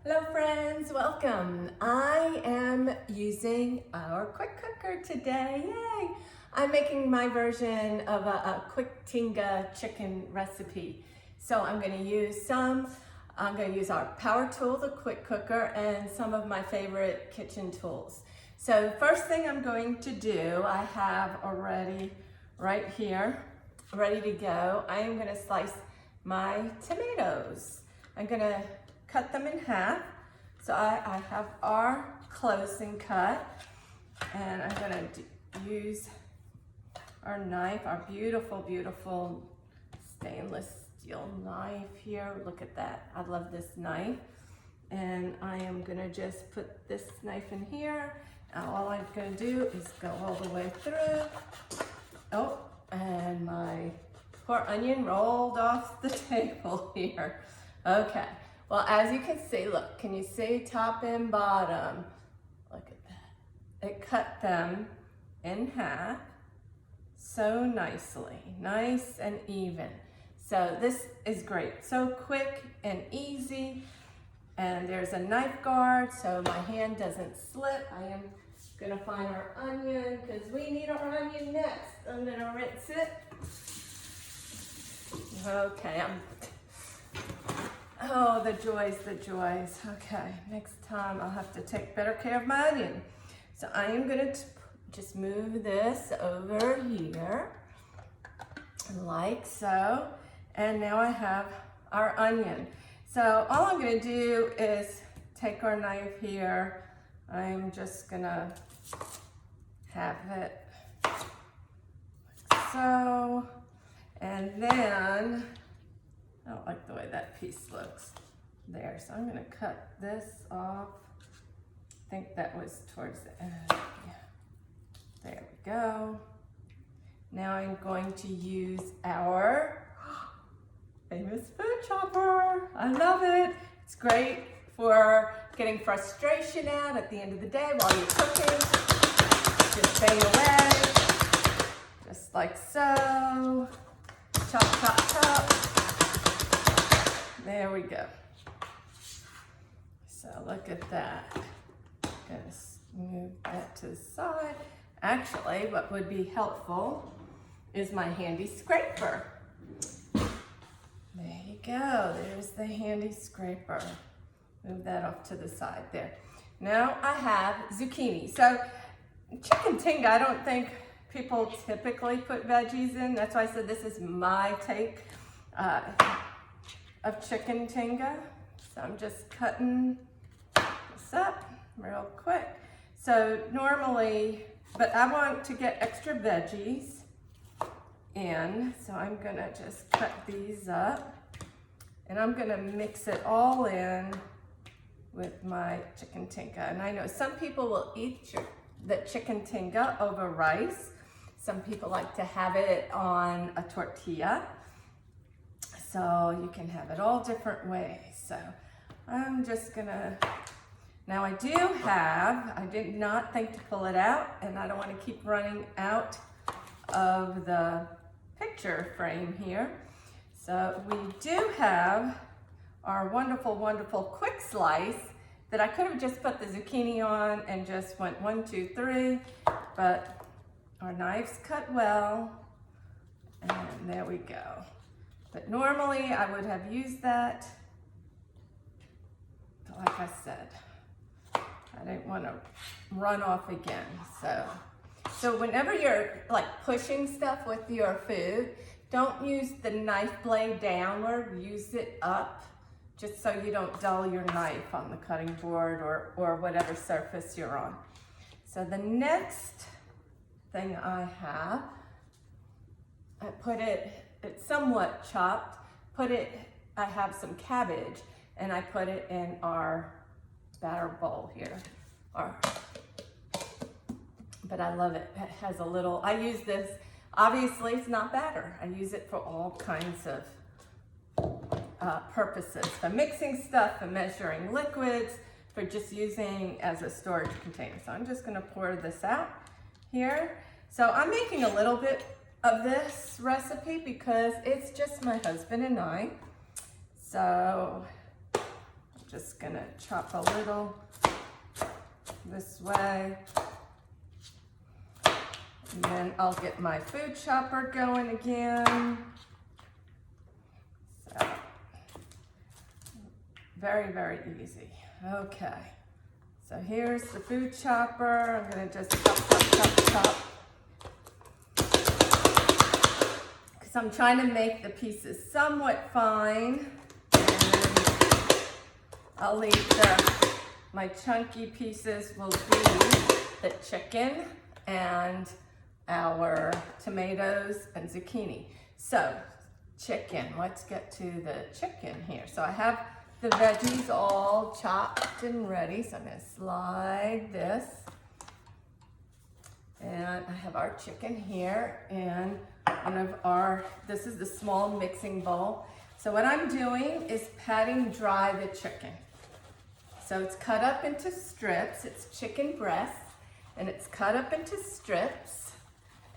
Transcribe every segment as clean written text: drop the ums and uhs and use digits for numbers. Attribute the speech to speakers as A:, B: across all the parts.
A: Hello friends, welcome. I am using our quick cooker today, yay! I'm making my version of a quick Tinga chicken recipe. So I'm gonna use our power tool, the quick cooker, and some of my favorite kitchen tools. So first thing I'm going to do, I have already right here, ready to go. I am gonna slice my tomatoes. I'm gonna cut them in half. So I have our closing cut, and I'm gonna use our knife, our beautiful, beautiful stainless steel knife here. Look at that, I love this knife. And I am gonna just put this knife in here. Now all I'm gonna do is go all the way through. Oh, and my poor onion rolled off the table here. Okay. Well, as you can see, look, can you see top and bottom? Look at that. It cut them in half so nicely, nice and even. So this is great, so quick and easy. And there's a knife guard so my hand doesn't slip. I am gonna find our onion because we need our onion next. I'm gonna rinse it. Okay, oh, the joys, the joys. Okay, next time I'll have to take better care of my onion. So I am gonna just move this over here, like so. And now I have our onion. So all I'm gonna do is take our knife here. I'm just gonna have it like so. And then, I don't like the way that piece looks there, so I'm gonna cut this off. I think that was towards the end. Yeah. There we go. Now I'm going to use our famous food chopper. I love it. It's great for getting frustration out at the end of the day while you're cooking. Just bang away, just like so. Chop, chop, chop. There we go. So look at that. Gonna move that to the side. Actually, what would be helpful is my handy scraper. There you go. There's the handy scraper. Move that off to the side there. Now I have zucchini. So chicken tinga, I don't think people typically put veggies in. That's why I said this is my take of chicken tinga. So I'm just cutting this up real quick. So normally, but I want to get extra veggies in, so I'm gonna just cut these up, and I'm gonna mix it all in with my chicken tinga. And I know some people will eat the chicken tinga over rice. Some people like to have it on a tortilla. So you can have it all different ways. So I'm just gonna, now I did not think to pull it out, and I don't want to keep running out of the picture frame here. So we do have our wonderful, wonderful quick slice that I could have just put the zucchini on and just went 1, 2, 3, but our knives cut well, and there we go. But normally I would have used that, but like I said, I didn't want to run off again. So whenever you're like pushing stuff with your food, don't use the knife blade downward, use it up, just so you don't dull your knife on the cutting board or whatever surface you're on. So the next thing I have, I put it's somewhat chopped, I have some cabbage, and I put it in our batter bowl here. But I love it. It has a little, I use this, obviously it's not batter. I use it for all kinds of purposes, for mixing stuff, for measuring liquids, for just using as a storage container. So I'm just gonna pour this out here. So I'm making a little bit of this recipe because it's just my husband and I. So just gonna chop a little this way. And then I'll get my food chopper going again. So, very, very easy. Okay, so here's the food chopper. I'm gonna just chop. Because I'm trying to make the pieces somewhat fine. And I'll leave my chunky pieces will be the chicken and our tomatoes and zucchini. So chicken, let's get to the chicken here. So I have the veggies all chopped and ready. So I'm gonna slide this. And I have our chicken here and this is the small mixing bowl. So what I'm doing is patting dry the chicken. So it's cut up into strips. It's chicken breast and it's cut up into strips.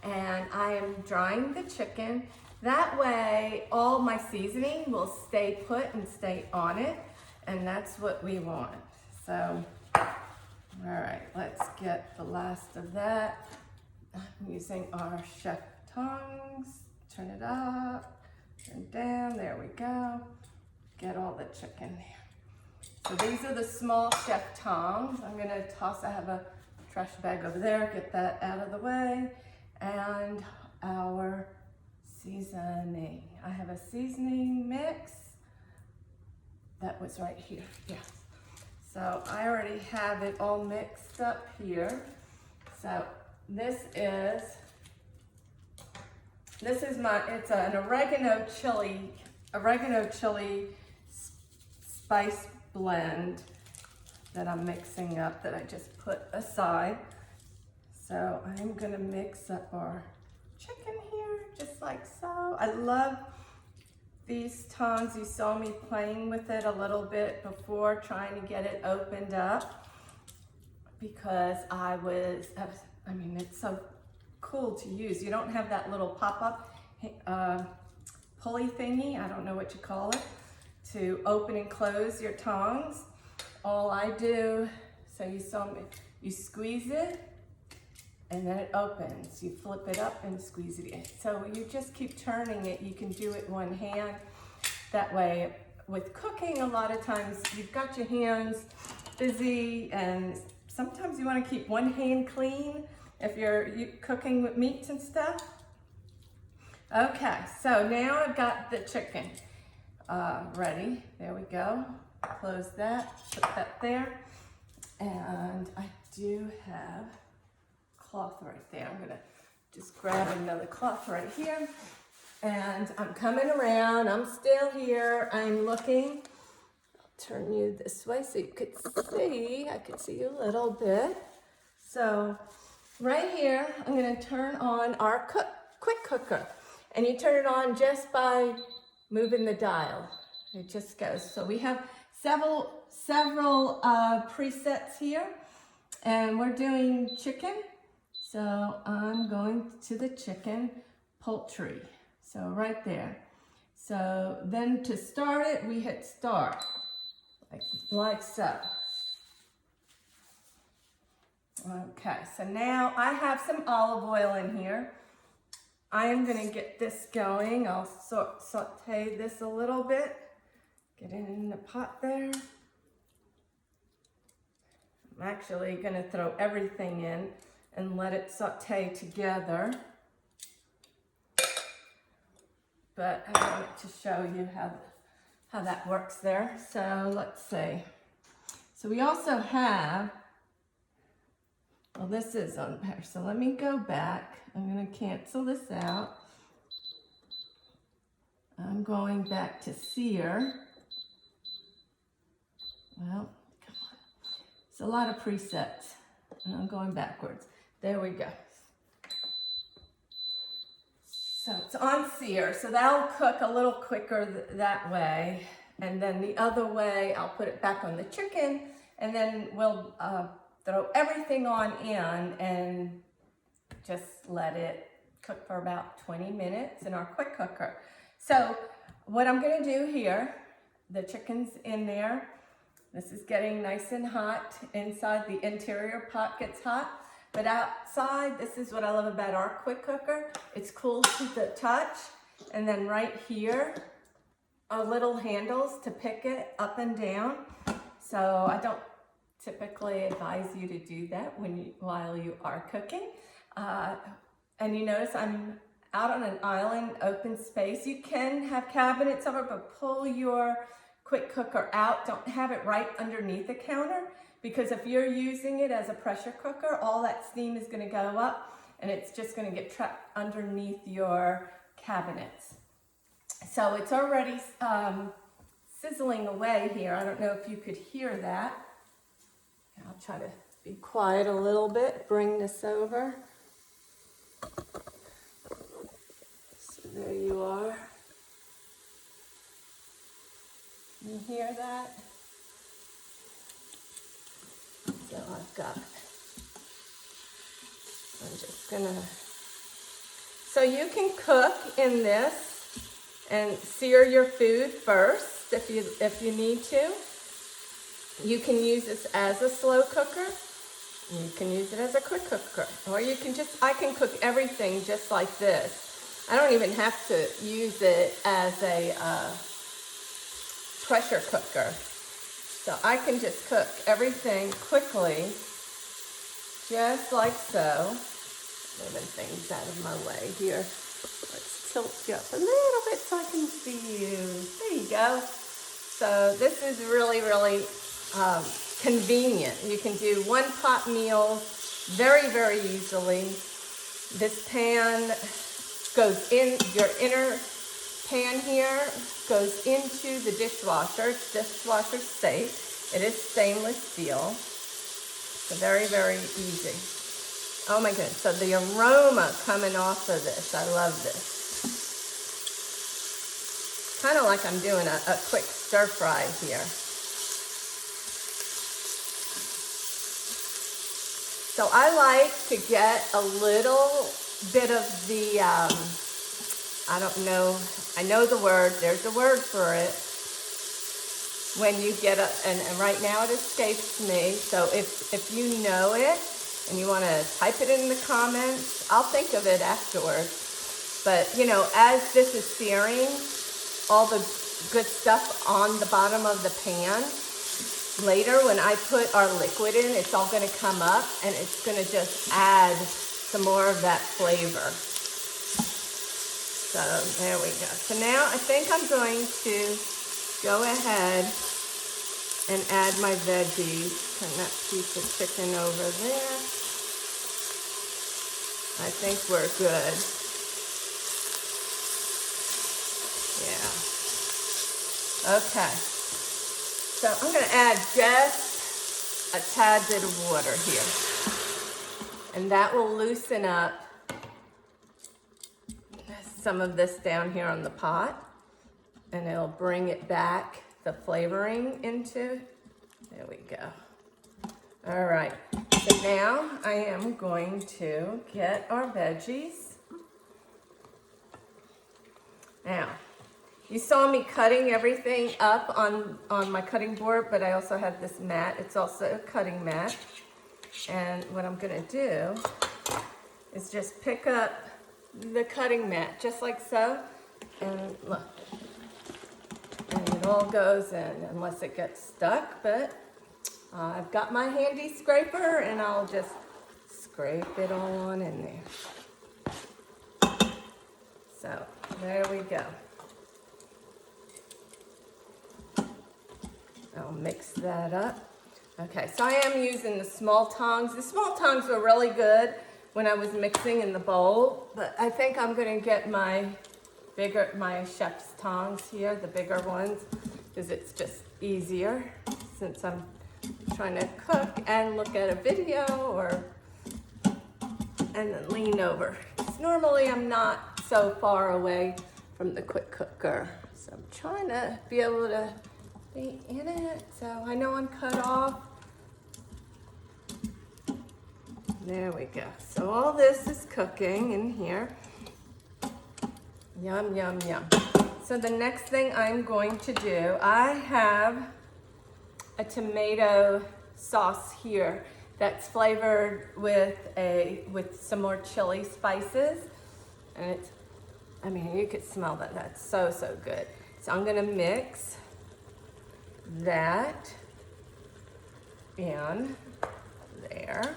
A: And I am drying the chicken. That way, all my seasoning will stay put and stay on it. And that's what we want. So, all right, let's get the last of that. I'm using our chef tongs. Turn it up, turn down, there we go. Get all the chicken there. So these are the small chef tongs. I'm gonna toss, I have a trash bag over there, get that out of the way. And our seasoning. I have a seasoning mix. That was right here, yes. So I already have it all mixed up here. So this is it's an oregano chili spice blend that I'm mixing up that I just put aside. So I'm gonna mix up our chicken here, just like so. I love these tongs. You saw me playing with it a little bit before, trying to get it opened up because it's so cool to use. You don't have that little pop-up pulley thingy, I don't know what you call it, to open and close your tongs. All I do, so you saw me, you squeeze it, and then it opens. You flip it up and squeeze it in. So you just keep turning it. You can do it one hand. That way, with cooking, a lot of times you've got your hands busy and sometimes you want to keep one hand clean if you're cooking with meats and stuff. Okay, so now I've got the chicken ready. There we go. Close that, put that there. And I do have cloth right there. I'm gonna just grab another cloth right here. And I'm coming around, I'm still here, I'm looking. I'll turn you this way so you could see, I could see you a little bit. So right here, I'm gonna turn on our quick cooker. And you turn it on just by moving the dial. It just goes. So we have several presets here. And we're doing chicken. So I'm going to the chicken poultry. So right there. So then to start it, we hit start, like so. Okay, so now I have some olive oil in here. I am gonna get this going. I'll saute this a little bit. Get it in the pot there. I'm actually gonna throw everything in and let it saute together. But I wanted to show you how that works there. So let's see. So we also have, well, this is on there. So let me go back. I'm gonna cancel this out. I'm going back to sear. Well, come on. It's a lot of presets and I'm going backwards. There we go. So it's on sear, so that'll cook a little quicker that way. And then the other way, I'll put it back on the chicken and then we'll throw everything on in and just let it cook for about 20 minutes in our quick cooker. So what I'm gonna do here, the chicken's in there. This is getting nice and hot. Inside, the interior pot gets hot. But outside, this is what I love about our quick cooker. It's cool to the touch. And then right here are little handles to pick it up and down. So I don't typically advise you to do that while you are cooking. And you notice I'm out on an island, open space. You can have cabinets over, but pull your quick cooker out. Don't have it right underneath the counter, because if you're using it as a pressure cooker, all that steam is going to go up and it's just going to get trapped underneath your cabinets. So it's already sizzling away here. I don't know if you could hear that. I'll try to be quiet a little bit, bring this over. So there you are. You hear that? So I'm just gonna, so you can cook in this and sear your food first if you need to. You can use this as a slow cooker. You can use it as a quick cooker, or you can I can cook everything just like this. I don't even have to use it as a pressure cooker. So I can just cook everything quickly, just like so. Moving things out of my way here. Let's tilt you up a little bit so I can see you. There you go. So this is really, really convenient. You can do one pot meals very, very easily. This pan goes in, your inner pan here goes into the dishwasher. It's dishwasher safe. It is stainless steel. So very, very easy. Oh my goodness. So the aroma coming off of this, I love this. Kind of like I'm doing a quick stir fry here. So I like to get a little bit of the, I don't know, I know the word, there's a word for it. When you get and right now it escapes me, so if you know it and you want to type it in the comments, I'll think of it afterwards. But you know, as this is searing, all the good stuff on the bottom of the pan, later when I put our liquid in, it's all going to come up and it's going to just add some more of that flavor. So there we go. So now I think I'm going to go ahead and add my veggies. Turn that piece of chicken over there. I think we're good. Yeah. Okay. So I'm going to add just a tad bit of water here. And that will loosen up some of this down here on the pot. And it'll bring it back, the flavoring into. There we go. All right. So now I am going to get our veggies. Now, you saw me cutting everything up on my cutting board, but I also have this mat. It's also a cutting mat. And what I'm gonna do is just pick up the cutting mat, just like so. And look, and it all goes in, unless it gets stuck, but I've got my handy scraper and I'll just scrape it all on in there. So, there we go. I'll mix that up. Okay, so I am using the small tongs. The small tongs were really good when I was mixing in the bowl, but I think I'm gonna get my chef's tongs here, the bigger ones, because it's just easier since I'm trying to cook and look at a video and then lean over. Normally I'm not so far away from the quick cooker, so I'm trying to be able to be in it, so I know I'm cut off. There we go. So all this is cooking in here. Yum, yum, yum. So the next thing I'm going to do, I have a tomato sauce here that's flavored with some more chili spices, and it's, I mean, you could smell that. That's so good. So I'm gonna mix that in there.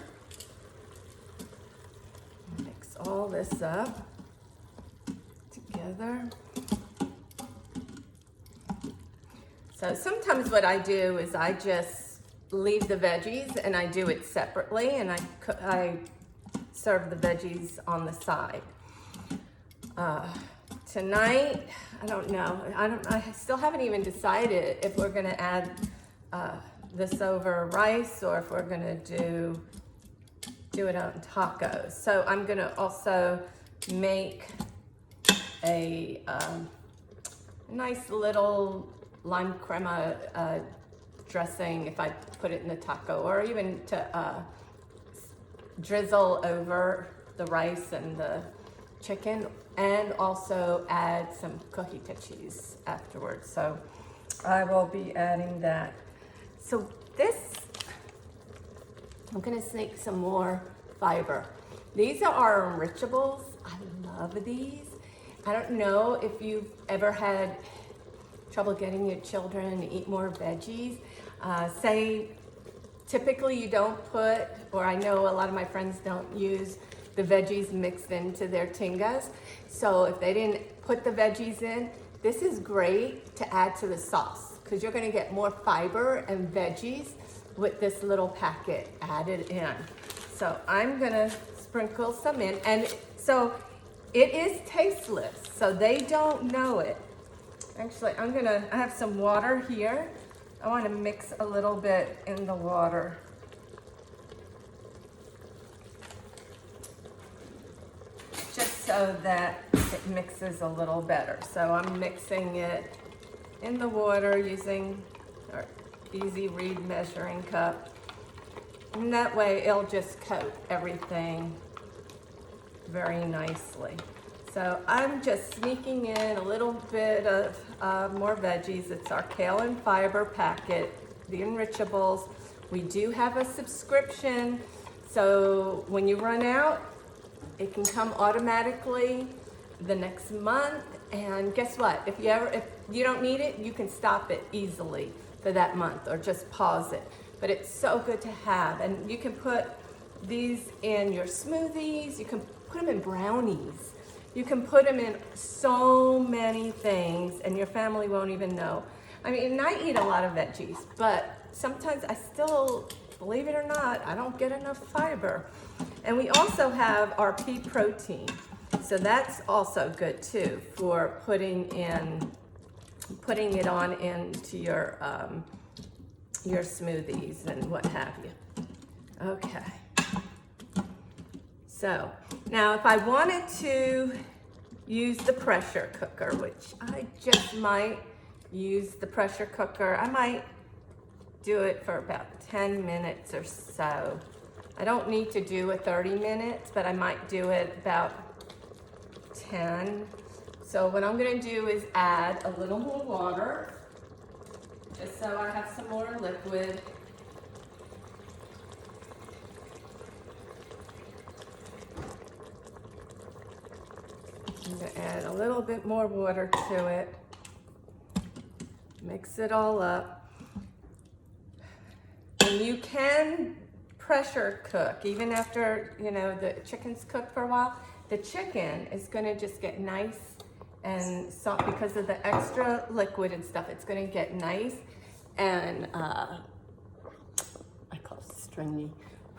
A: Mix all this up together. So sometimes what I do is I just leave the veggies and I do it separately, and I serve the veggies on the side. Tonight, I don't know. I still haven't even decided if we're gonna add this over rice or if we're gonna do it on tacos. So I'm gonna also make a nice little lime crema dressing if I put it in the taco, or even to drizzle over the rice and the chicken, and also add some cojita cheese afterwards. So I will be adding that. So this, I'm gonna sneak some more fiber. These are our enrichables. I love these. I don't know if you've ever had trouble getting your children to eat more veggies. Say, typically you don't put, or I know a lot of my friends don't use the veggies mixed into their tingas. So if they didn't put the veggies in, this is great to add to the sauce, because you're gonna get more fiber and veggies with this little packet added in. So I'm gonna sprinkle some in, and so it is tasteless, so they don't know it. Actually, I have some water here. I want to mix a little bit in the water. Just so that it mixes a little better. So I'm mixing it in the water using our Easy Read measuring cup. And that way it'll just coat everything very nicely. So I'm just sneaking in a little bit of more veggies. It's our kale and fiber packet, the enrichables. We do have a subscription, so when you run out, it can come automatically the next month. And guess what? If you don't need it, you can stop it easily for that month or just pause it. But it's so good to have, and you can put these in your smoothies. You can put them in brownies. You can put them in so many things and your family won't even know. I mean, I eat a lot of veggies, but sometimes I still, believe it or not, I don't get enough fiber. And we also have our pea protein. So that's also good too for putting it on into your smoothies and what have you. Okay. So now if I wanted to use the pressure cooker, which I just might use the pressure cooker, I might do it for about 10 minutes or so. I don't need to do it 30 minutes, but I might do it about 10. So what I'm gonna do is add a little more water, just so I have some more liquid. I'm gonna add a little bit more water to it. Mix it all up. And you can pressure cook, even after, the chicken's cooked for a while. The chicken is gonna just get nice and soft because of the extra liquid and stuff. It's gonna get nice and, I call it stringy,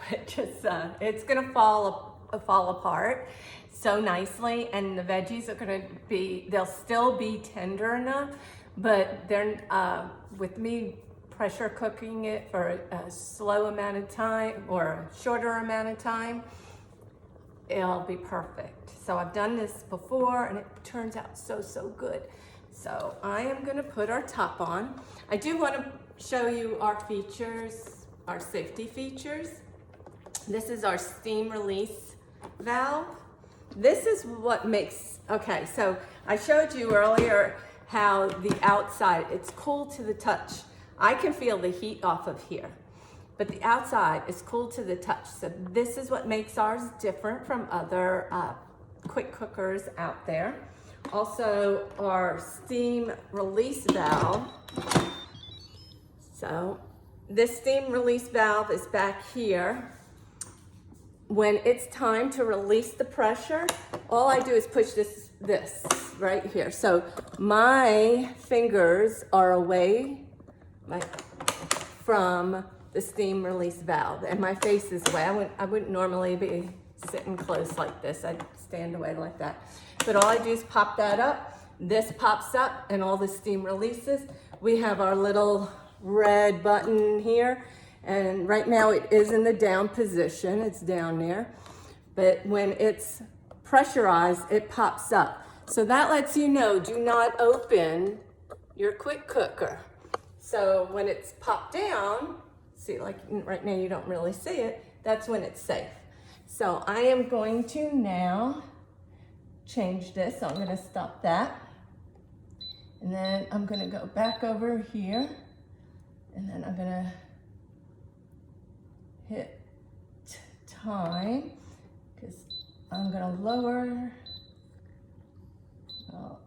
A: but just, it's gonna fall apart so nicely, and the veggies are gonna they'll still be tender enough, but they're, with me pressure cooking it for a slow amount of time or a shorter amount of time, it'll be perfect. So I've done this before and it turns out so good. So I am gonna put our top on. I do wanna show you our features, our safety features. This is our steam release valve. This is what makes, okay, so I showed you earlier how the outside, it's cool to the touch. I can feel the heat off of here, but the outside is cool to the touch. So this is what makes ours different from other quick cookers out there. Also, our steam release valve. So this steam release valve is back here. When it's time to release the pressure, all I do is push this right here. So my fingers are away from the steam release valve, and my face is away. I wouldn't normally be sitting close like this. I'd stand away like that. But all I do is pop that up. This pops up and all the steam releases. We have our little red button here, and right now it is in the down position. It's down there. But when it's pressurized, it pops up. So that lets you know, do not open your quick cooker. So when it's popped down, see, like right now you don't really see it, that's when it's safe. So I am going to now change this. So I'm going to stop that. And then I'm going to go back over here. And then I'm going to hit time, because I'm going to lower. Oh,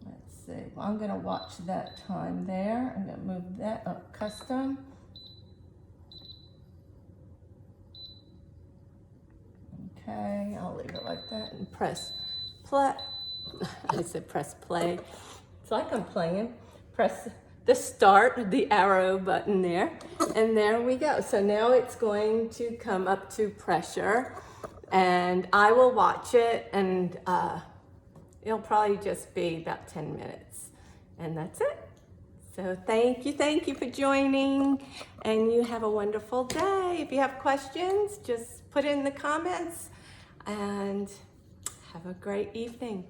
A: let's see. Well, I'm going to watch that time there. I'm going to move that up custom. Okay, I'll leave it like that and press play. I said press play. It's like I'm playing. Press the start, the arrow button there, and there we go. So now it's going to come up to pressure, and I will watch it, and it'll probably just be about 10 minutes, and that's it. So thank you for joining, and you have a wonderful day. If you have questions, just put it in the comments, and have a great evening.